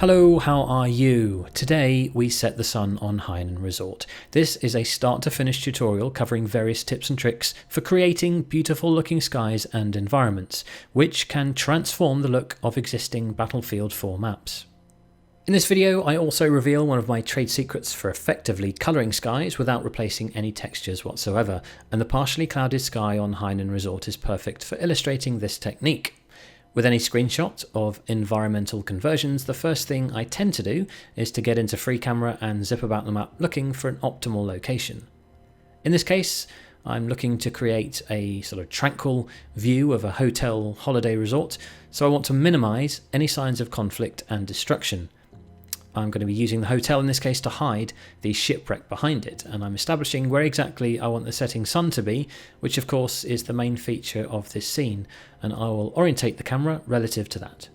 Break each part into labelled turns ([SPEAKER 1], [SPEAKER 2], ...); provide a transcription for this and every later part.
[SPEAKER 1] Hello, how are you? Today we set the sun on Hainan Resort. This is a start to finish tutorial covering various tips and tricks for creating beautiful looking skies and environments, which can transform the look of existing Battlefield 4 maps. In this video I also reveal one of my trade secrets for effectively colouring skies without replacing any textures whatsoever, and the partially clouded sky on Hainan Resort is perfect for illustrating this technique. With any screenshot of environmental conversions, the first thing I tend to do is to get into free camera and zip about the map looking for an optimal location. In this case, I'm looking to create a sort of tranquil view of a hotel holiday resort, so I want to minimise any signs of conflict and destruction. I'm going to be using the hotel in this case to hide the shipwreck behind it, and I'm establishing where exactly I want the setting sun to be, which of course is the main feature of this scene, and I will orientate the camera relative to that.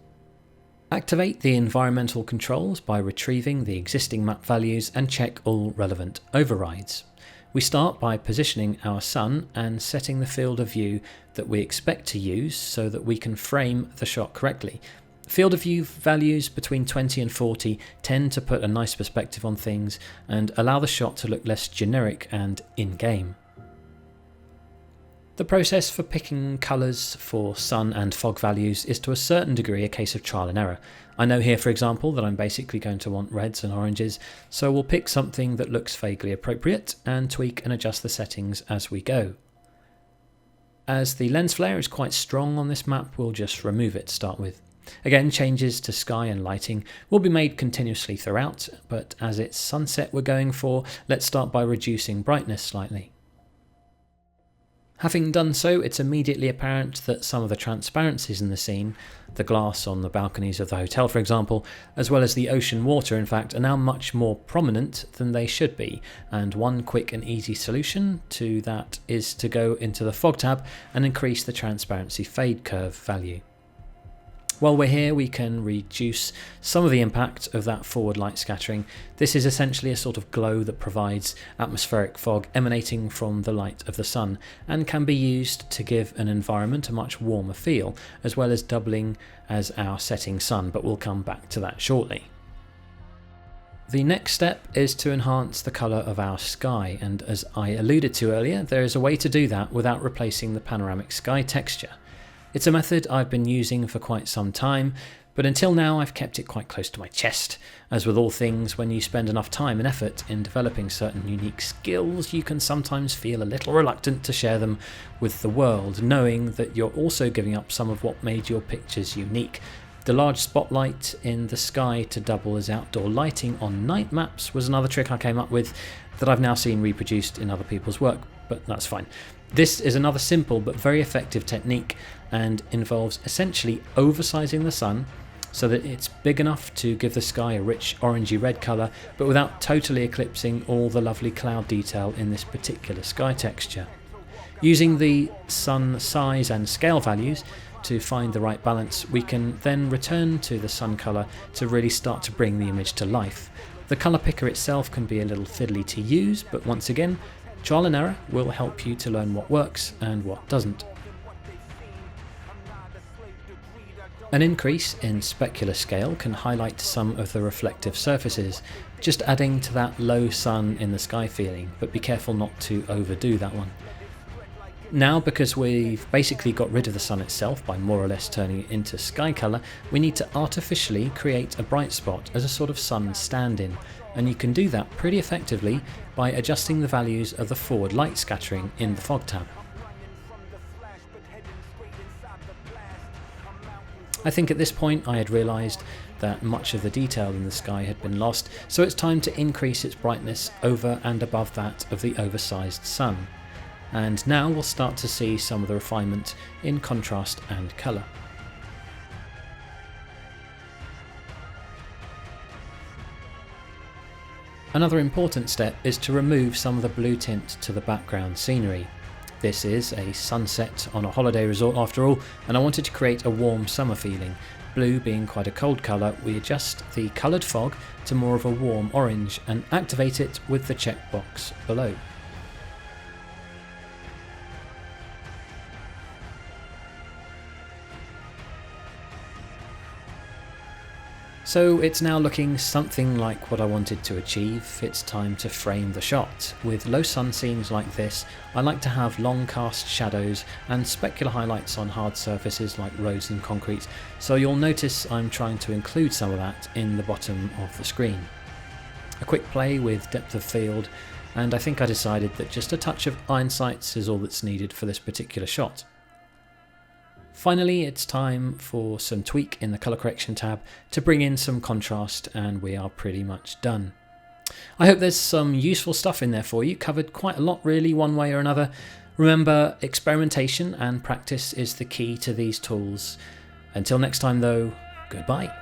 [SPEAKER 1] Activate the environmental controls by retrieving the existing map values and check all relevant overrides. We start by positioning our sun and setting the field of view that we expect to use so that we can frame the shot correctly. Field of view values between 20 and 40 tend to put a nice perspective on things and allow the shot to look less generic and in-game. The process for picking colours for sun and fog values is to a certain degree a case of trial and error. I know here for example that I'm basically going to want reds and oranges, so we'll pick something that looks vaguely appropriate and tweak and adjust the settings as we go. As the lens flare is quite strong on this map, we'll just remove it to start with. Again, changes to sky and lighting will be made continuously throughout, but as it's sunset we're going for, let's start by reducing brightness slightly. Having done so, it's immediately apparent that some of the transparencies in the scene, the glass on the balconies of the hotel for example, as well as the ocean water in fact, are now much more prominent than they should be, and one quick and easy solution to that is to go into the fog tab and increase the transparency fade curve value. While we're here, we can reduce some of the impact of that forward light scattering. This is essentially a sort of glow that provides atmospheric fog emanating from the light of the sun and can be used to give an environment a much warmer feel, as well as doubling as our setting sun, but we'll come back to that shortly. The next step is to enhance the colour of our sky, and as I alluded to earlier, there is a way to do that without replacing the panoramic sky texture. It's a method I've been using for quite some time, but until now I've kept it quite close to my chest. As with all things, when you spend enough time and effort in developing certain unique skills, you can sometimes feel a little reluctant to share them with the world, knowing that you're also giving up some of what made your pictures unique. The large spotlight in the sky to double as outdoor lighting on night maps was another trick I came up with that I've now seen reproduced in other people's work, but that's fine. This is another simple but very effective technique and involves essentially oversizing the sun so that it's big enough to give the sky a rich orangey red colour, but without totally eclipsing all the lovely cloud detail in this particular sky texture. Using the sun size and scale values to find the right balance, we can then return to the sun colour to really start to bring the image to life. The colour picker itself can be a little fiddly to use, but once again, trial and error will help you to learn what works and what doesn't. An increase in specular scale can highlight some of the reflective surfaces, just adding to that low sun in the sky feeling, but be careful not to overdo that one. Now, because we've basically got rid of the sun itself by more or less turning it into sky colour, we need to artificially create a bright spot as a sort of sun stand-in, and you can do that pretty effectively by adjusting the values of the forward light scattering in the fog tab. I think at this point I had realised that much of the detail in the sky had been lost, so it's time to increase its brightness over and above that of the oversized sun. And now we'll start to see some of the refinement in contrast and colour. Another important step is to remove some of the blue tint to the background scenery. This is a sunset on a holiday resort after all, and I wanted to create a warm summer feeling. Blue being quite a cold colour, we adjust the coloured fog to more of a warm orange and activate it with the checkbox below. So it's now looking something like what I wanted to achieve. It's time to frame the shot. With low sun scenes like this, I like to have long cast shadows and specular highlights on hard surfaces like roads and concrete, so you'll notice I'm trying to include some of that in the bottom of the screen. A quick play with depth of field, and I think I decided that just a touch of iron sights is all that's needed for this particular shot. Finally, it's time for some tweak in the colour correction tab to bring in some contrast, and we are pretty much done. I hope there's some useful stuff in there for you, covered quite a lot really one way or another. Remember, experimentation and practice is the key to these tools. Until next time though, goodbye.